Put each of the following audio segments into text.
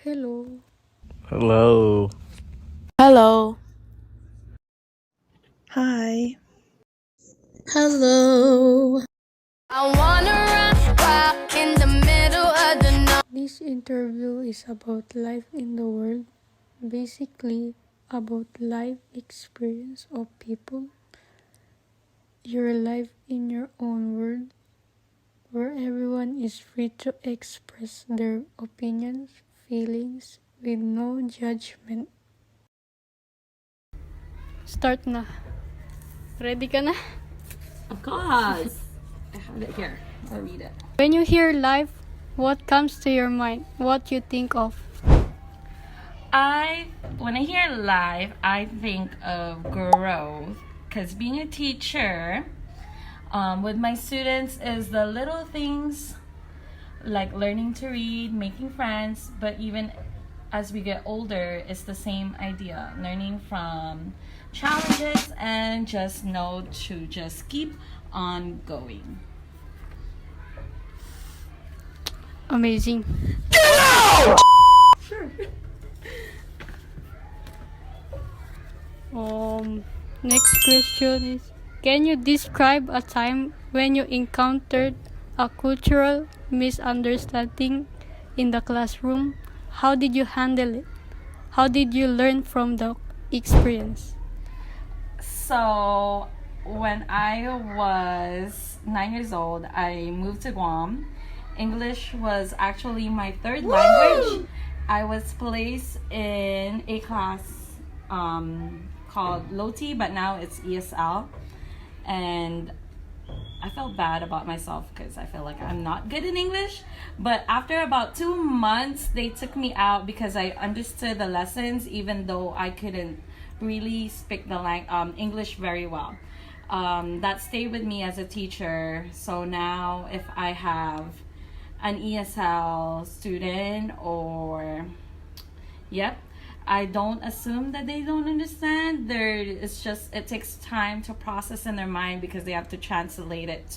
Hello. Hello. Hello. Hi. Hello. I wanna run wild in the middle of the night. This interview is about life in the world, basically about life experience of people, your life in your own world, where everyone is free to express their opinions, feelings, with no judgment. Start na. Ready ka na? Of course. I have it here. I'll read it. When you hear life, what comes to your mind? What you think of? When I hear life, I think of growth. Because being a teacher, with my students, is the little things like learning to read, making friends, but even as we get older, it's the same idea. Learning from challenges and just know to just keep on going. Amazing. Sure. Next question is, can you describe a time when you encountered a cultural misunderstanding in the classroom? How did you handle it? How did you learn from the experience? So, when I was 9 years old, I moved to Guam. English was actually my third language. I was placed in a class called LOTI, but now it's ESL. And I felt bad about myself because I feel like I'm not good in English. But after about 2 months, they took me out because I understood the lessons, even though I couldn't really speak the English very well. That stayed with me as a teacher. So now, if I have an ESL student I don't assume that they don't understand. It takes time to process in their mind because they have to translate it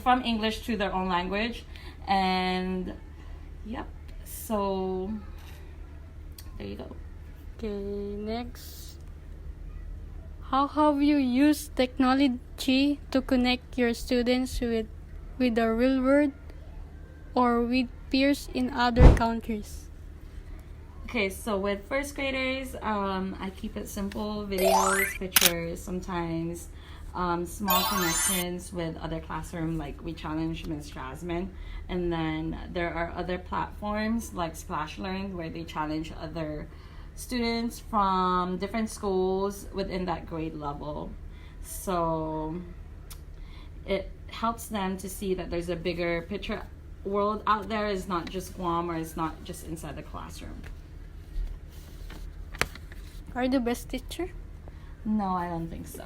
from English to their own language. And so there you go. Okay, next. How have you used technology to connect your students with the real world or with peers in other countries? Okay, so with first graders, I keep it simple: videos, pictures, sometimes small connections with other classroom, like we challenge Ms. Jasmine. And then there are other platforms like Splash Learn, where they challenge other students from different schools within that grade level. So it helps them to see that there's a bigger picture world out there. It's not just Guam, or it's not just inside the classroom. Are you the best teacher? No, I don't think so.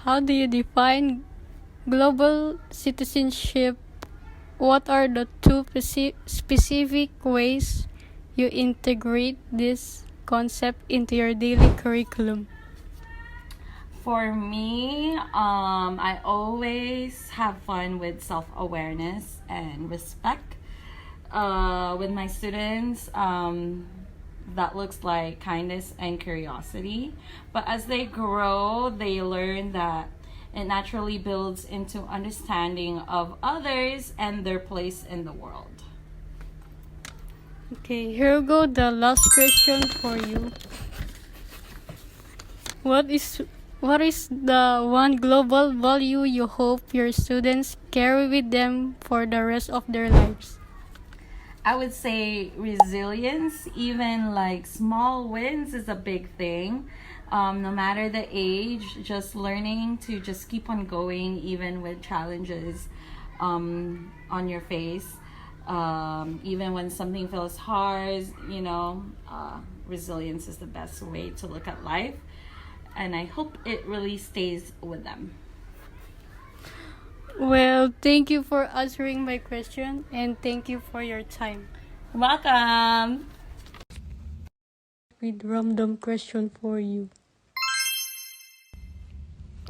How do you define global citizenship? What are the two specific ways you integrate this concept into your daily curriculum? For me, I always have fun with self-awareness and respect. With my students, that looks like kindness and curiosity. But as they grow, they learn that it naturally builds into understanding of others and their place in the world. Okay, here we go. The last question for you. What is the one global value you hope your students carry with them for the rest of their lives? I would say resilience. Even like small wins is a big thing. No matter the age, just learning to just keep on going even with challenges on your face. Even when something feels hard, resilience is the best way to look at life. And I hope it really stays with them. Well, thank you for answering my question and thank you for your time. Welcome. With random question for you.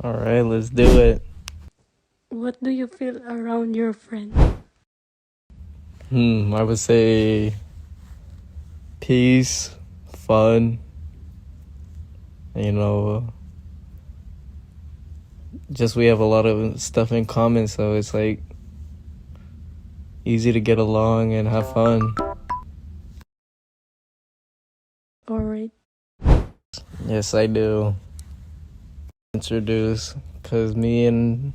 All right, let's do it. What do you feel around your friend? I would say peace, fun, you know, just we have a lot of stuff in common, so it's like easy to get along and have fun. Alright. Yes, I do. Introduce, cause me and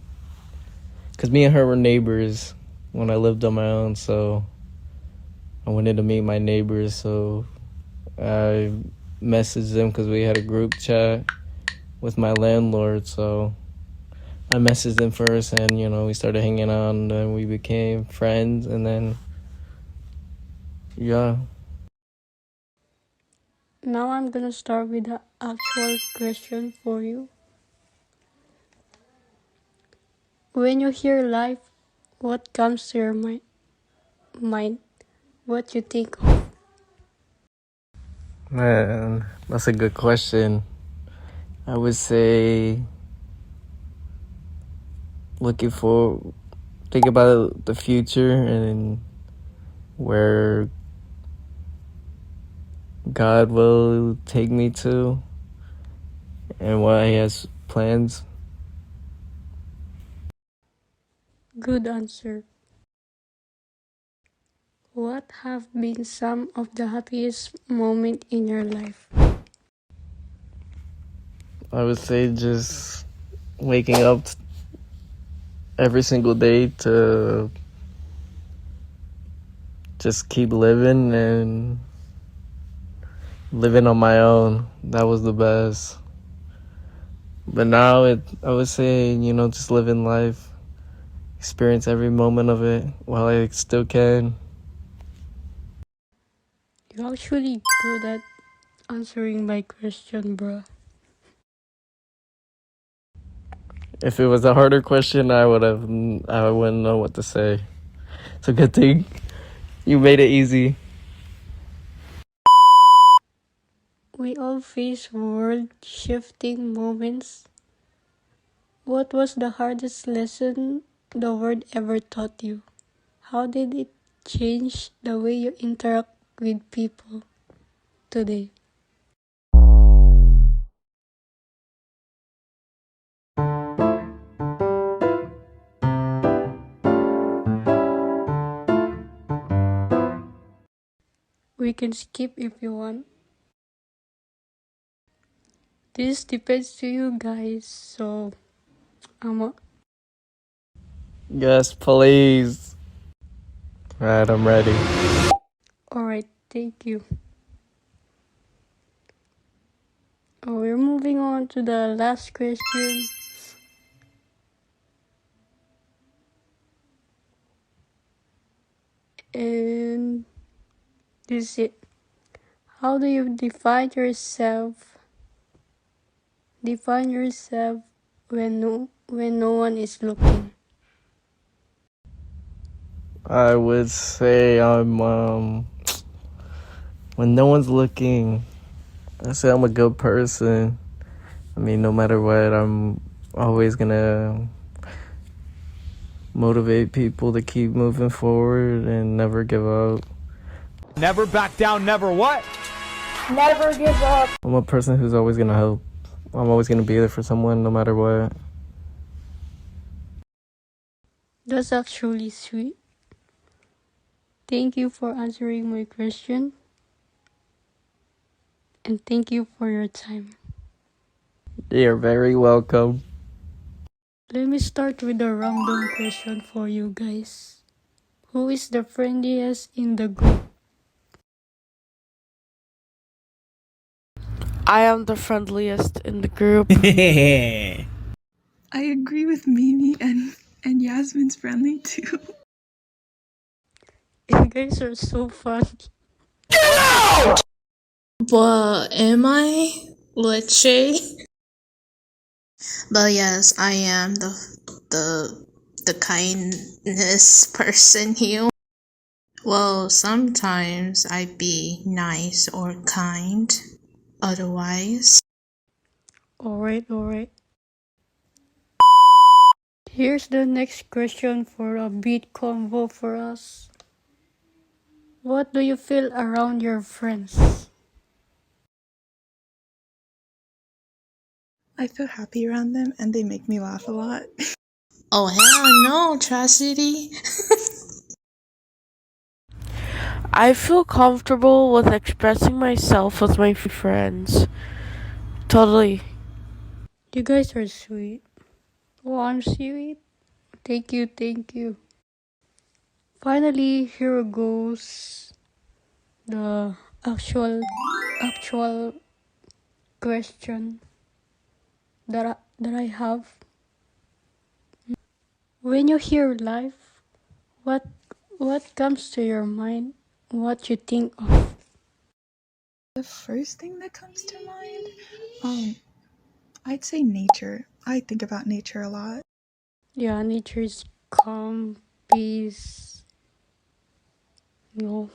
her were neighbors when I lived on my own, so I wanted to meet my neighbors, so I messaged them because we had a group chat with my landlord, so I messaged them first, and we started hanging out, and then we became friends, and then yeah. Now I'm gonna start with the actual question for you. When you hear life, what comes to your mind? What you think of? Man, that's a good question. I would say think about the future and where God will take me to and what He has plans. Good answer. What have been some of the happiest moment in your life? I would say just waking up every single day to just keep living and living on my own. That was the best. But now I would say, just living life, experience every moment of it while I still can. You're actually good at answering my question, bro. If it was a harder question, I wouldn't know what to say. It's a good thing you made it easy. We all face world-shifting moments. What was the hardest lesson the world ever taught you? How did it change the way you interact with people today? We can skip if you want. This depends to you guys, so I'm Yes, please. Alright, I'm ready. alright, thank you. We're moving on to the last question. And this is it. How do you define yourself? Define yourself when no one is looking. I would say I'm when no one's looking, I say I'm a good person. I mean, no matter what, I'm always gonna motivate people to keep moving forward and never give up. Never back down, never what? Never give up. I'm a person who's always gonna help. I'm always gonna be there for someone no matter what. That's actually sweet. Thank you for answering my question. And thank you for your time. You're very welcome. Let me start with a random question for you guys. Who is the friendliest in the group? I am the friendliest in the group. I agree with Mimi and Yasmin's friendly too. You guys are so funny. But am I? Let's say. But yes, I am the kindness person here. Well, sometimes I be nice or kind. Otherwise, Alright. Here's the next question for a beat convo for us. What do you feel around your friends? I feel happy around them and they make me laugh a lot. Oh, hell no, Tragedy. I feel comfortable with expressing myself with my friends. Totally. You guys are sweet. Oh, I'm sweet. Thank you, thank you. Finally, here goes the actual question that I have. When you hear life, what comes to your mind? What you think of? The first thing that comes to mind, I'd say nature. I think about nature a lot. Yeah, nature is calm, peace. No.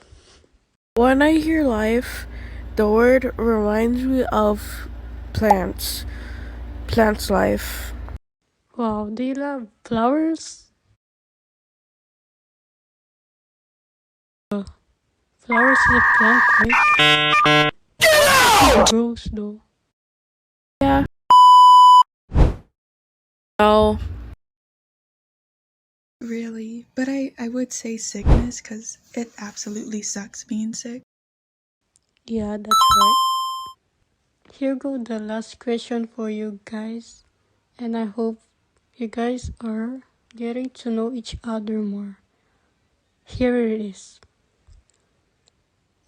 When I hear life, the word reminds me of plants. Plants life. Wow, do you love flowers? Flowers is a plant, right? It grows though. Yeah. No. Really, but I would say sickness because it absolutely sucks being sick. Yeah, that's right. Here go the last question for you guys. And I hope you guys are getting to know each other more. Here it is.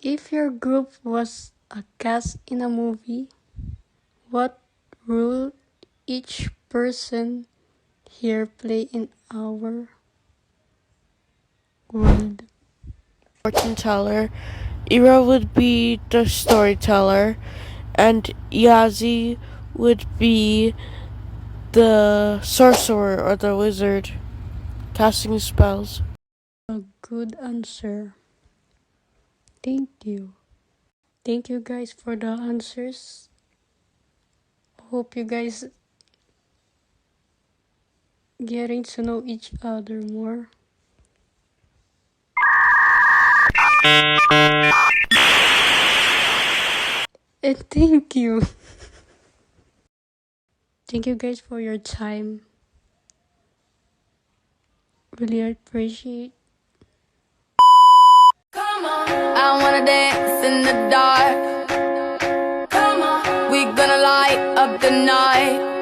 If your group was a cast in a movie, what role each person here play in our world? Fortune teller. Ira would be the storyteller, and Yazi would be the sorcerer or the wizard, casting spells. A good answer. Thank you. Thank you guys for the answers. Hope you guys getting to know each other more. And thank you. Thank you guys for your time. Really appreciate. I wanna dance in the dark. Come on, we gonna light up the night.